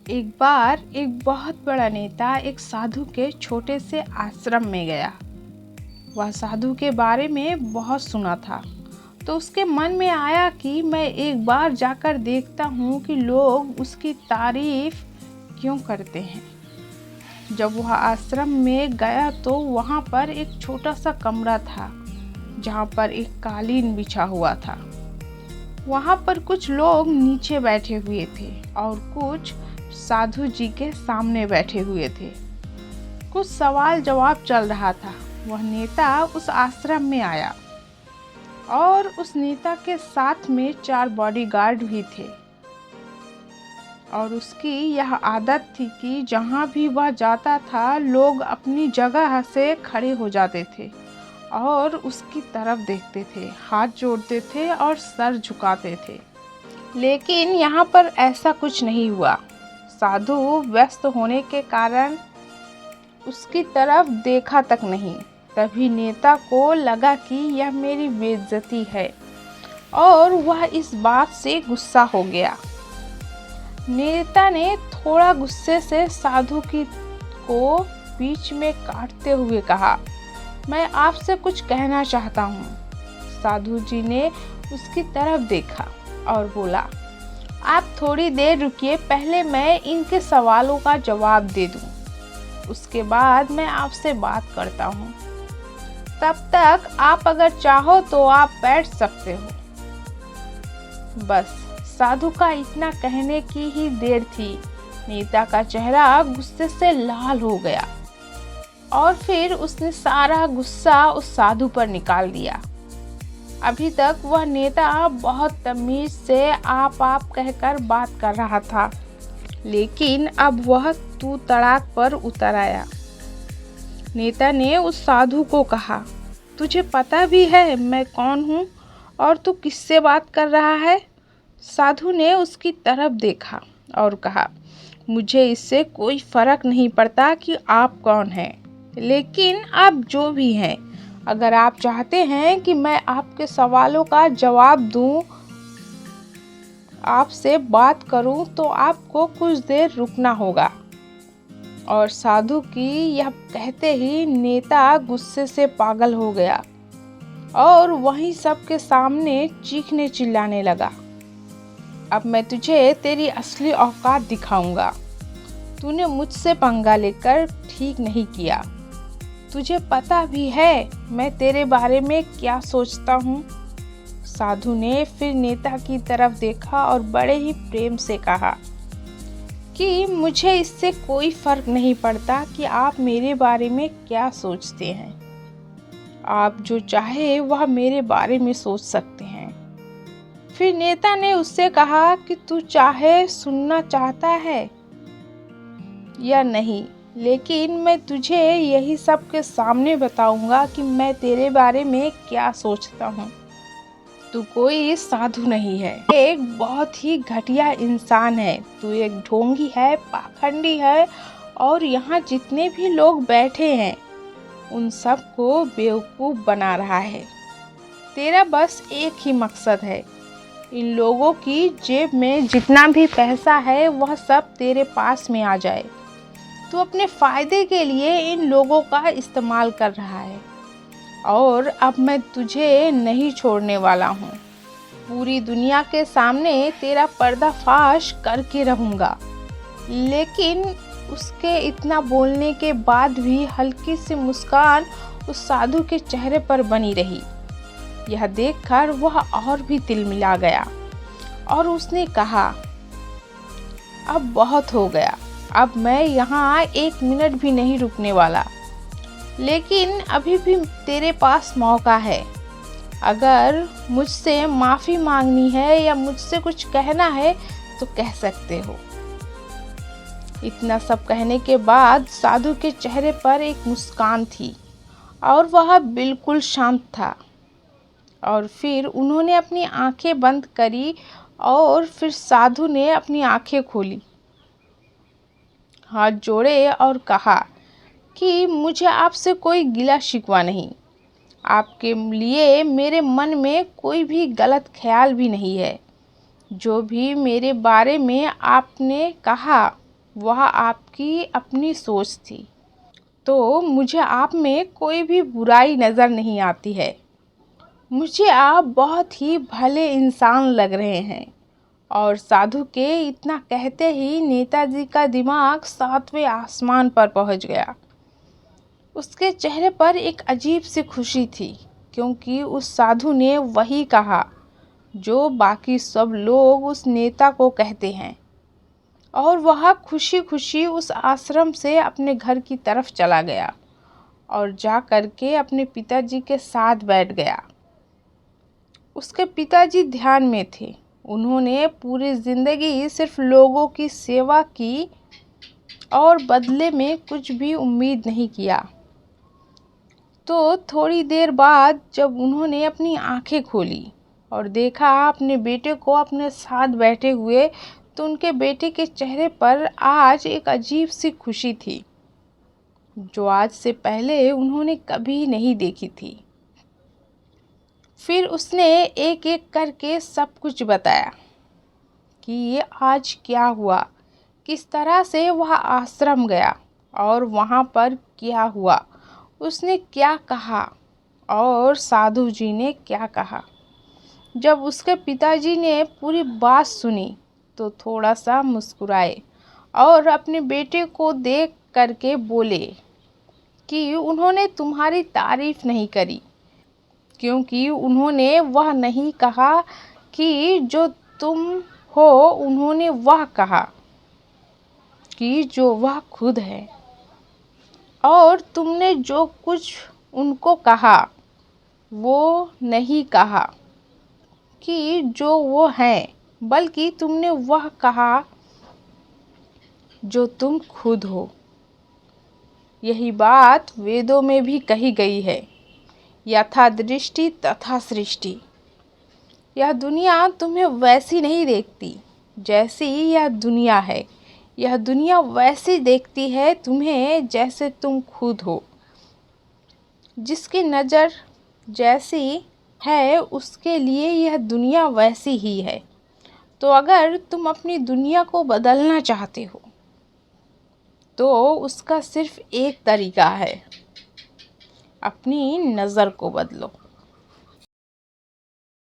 एक बार एक बहुत बड़ा नेता एक साधु के छोटे से आश्रम में गया। वह साधु के बारे में बहुत सुना था, तो उसके मन में आया कि मैं एक बार जाकर देखता हूँ कि लोग उसकी तारीफ क्यों करते हैं। जब वह आश्रम में गया तो वहाँ पर एक छोटा सा कमरा था जहाँ पर एक कालीन बिछा हुआ था। वहाँ पर कुछ लोग नीचे बैठे हुए थे और कुछ साधु जी के सामने बैठे हुए थे। कुछ सवाल जवाब चल रहा था। वह नेता उस आश्रम में आया और उस नेता के साथ में 4 बॉडीगार्ड भी थे और उसकी यह आदत थी कि जहाँ भी वह जाता था लोग अपनी जगह से खड़े हो जाते थे और उसकी तरफ देखते थे, हाथ जोड़ते थे और सर झुकाते थे। लेकिन यहाँ पर ऐसा कुछ नहीं हुआ। साधु व्यस्त होने के कारण उसकी तरफ देखा तक नहीं। तभी नेता को लगा कि यह मेरी बेइज्जती है और वह इस बात से गुस्सा हो गया। नेता ने थोड़ा गुस्से से साधु को बीच में काटते हुए कहा, मैं आपसे कुछ कहना चाहता हूँ। साधु जी ने उसकी तरफ देखा और बोला, आप थोड़ी देर रुकिए, पहले मैं इनके सवालों का जवाब दे दूं, उसके बाद मैं आपसे बात करता हूँ। तब तक आप अगर चाहो तो आप बैठ सकते हो। बस साधु का इतना कहने की ही देर थी। नेता का चेहरा गुस्से से लाल हो गया और फिर उसने सारा गुस्सा उस साधु पर निकाल दिया। अभी तक वह नेता बहुत तमीज से आप कहकर बात कर रहा था, लेकिन अब वह तू तड़ाक पर उतर आया। नेता ने उस साधु को कहा, तुझे पता भी है मैं कौन हूँ और तू किससे बात कर रहा है? साधु ने उसकी तरफ देखा और कहा, मुझे इससे कोई फर्क नहीं पड़ता कि आप कौन हैं, लेकिन आप जो भी हैं, अगर आप चाहते हैं कि मैं आपके सवालों का जवाब दूं, आपसे बात करूं, तो आपको कुछ देर रुकना होगा। और साधु की यह कहते ही नेता गुस्से से पागल हो गया और वहीं सबके सामने चीखने चिल्लाने लगा, अब मैं तुझे तेरी असली औकात दिखाऊंगा। तूने मुझसे पंगा लेकर ठीक नहीं किया। तुझे पता भी है मैं तेरे बारे में क्या सोचता हूँ? साधु ने फिर नेता की तरफ देखा और बड़े ही प्रेम से कहा कि मुझे इससे कोई फर्क नहीं पड़ता कि आप मेरे बारे में क्या सोचते हैं। आप जो चाहे वह मेरे बारे में सोच सकते हैं। फिर नेता ने उससे कहा कि तू चाहे सुनना चाहता है या नहीं, लेकिन मैं तुझे यही सब के सामने बताऊंगा कि मैं तेरे बारे में क्या सोचता हूँ। तू कोई साधु नहीं है, एक बहुत ही घटिया इंसान है। तू एक ढोंगी है, पाखंडी है और यहाँ जितने भी लोग बैठे हैं उन सबको बेवकूफ़ बना रहा है। तेरा बस एक ही मकसद है, इन लोगों की जेब में जितना भी पैसा है वह सब तेरे पास में आ जाए। तू अपने फ़ायदे के लिए इन लोगों का इस्तेमाल कर रहा है और अब मैं तुझे नहीं छोड़ने वाला हूँ। पूरी दुनिया के सामने तेरा पर्दाफाश करके रहूँगा। लेकिन उसके इतना बोलने के बाद भी हल्की सी मुस्कान उस साधु के चेहरे पर बनी रही। यह देखकर वह और भी तिलमिला गया और उसने कहा, अब बहुत हो गया, अब मैं यहाँ 1 मिनट भी नहीं रुकने वाला। लेकिन अभी भी तेरे पास मौका है। अगर मुझसे माफ़ी मांगनी है या मुझसे कुछ कहना है तो कह सकते हो। इतना सब कहने के बाद साधु के चेहरे पर एक मुस्कान थी और वह बिल्कुल शांत था। और फिर उन्होंने अपनी आंखें बंद करी और फिर साधु ने अपनी आंखें खोली, हाथ जोड़े और कहा कि मुझे आपसे कोई गिला शिकवा नहीं। आपके लिए मेरे मन में कोई भी गलत ख्याल भी नहीं है। जो भी मेरे बारे में आपने कहा वह आपकी अपनी सोच थी। तो मुझे आप में कोई भी बुराई नज़र नहीं आती है। मुझे आप बहुत ही भले इंसान लग रहे हैं। और साधु के इतना कहते ही नेताजी का दिमाग 7वें आसमान पर पहुंच गया। उसके चेहरे पर एक अजीब सी खुशी थी, क्योंकि उस साधु ने वही कहा जो बाकी सब लोग उस नेता को कहते हैं। और वह खुशी खुशी उस आश्रम से अपने घर की तरफ चला गया और जा कर के अपने पिताजी के साथ बैठ गया। उसके पिताजी ध्यान में थे। उन्होंने पूरी ज़िंदगी सिर्फ लोगों की सेवा की और बदले में कुछ भी उम्मीद नहीं किया। तो थोड़ी देर बाद जब उन्होंने अपनी आंखें खोली और देखा अपने बेटे को अपने साथ बैठे हुए, तो उनके बेटे के चेहरे पर आज एक अजीब सी खुशी थी, जो आज से पहले उन्होंने कभी नहीं देखी थी। फिर उसने एक एक करके सब कुछ बताया कि ये आज क्या हुआ, किस तरह से वह आश्रम गया और वहाँ पर क्या हुआ, उसने क्या कहा और साधु जी ने क्या कहा। जब उसके पिताजी ने पूरी बात सुनी तो थोड़ा सा मुस्कुराए और अपने बेटे को देख करके बोले कि उन्होंने तुम्हारी तारीफ नहीं करी, क्योंकि उन्होंने वह नहीं कहा कि जो तुम हो, उन्होंने वह कहा कि जो वह खुद है। और तुमने जो कुछ उनको कहा वो नहीं कहा कि जो वो हैं, बल्कि तुमने वह कहा जो तुम खुद हो। यही बात वेदों में भी कही गई है, यथा दृष्टि तथा सृष्टि। यह दुनिया तुम्हें वैसी नहीं देखती जैसी यह दुनिया है, यह दुनिया वैसी देखती है तुम्हें जैसे तुम खुद हो। जिसकी नज़र जैसी है उसके लिए यह दुनिया वैसी ही है। तो अगर तुम अपनी दुनिया को बदलना चाहते हो तो उसका सिर्फ एक तरीका है, अपनी नज़र को बदलो।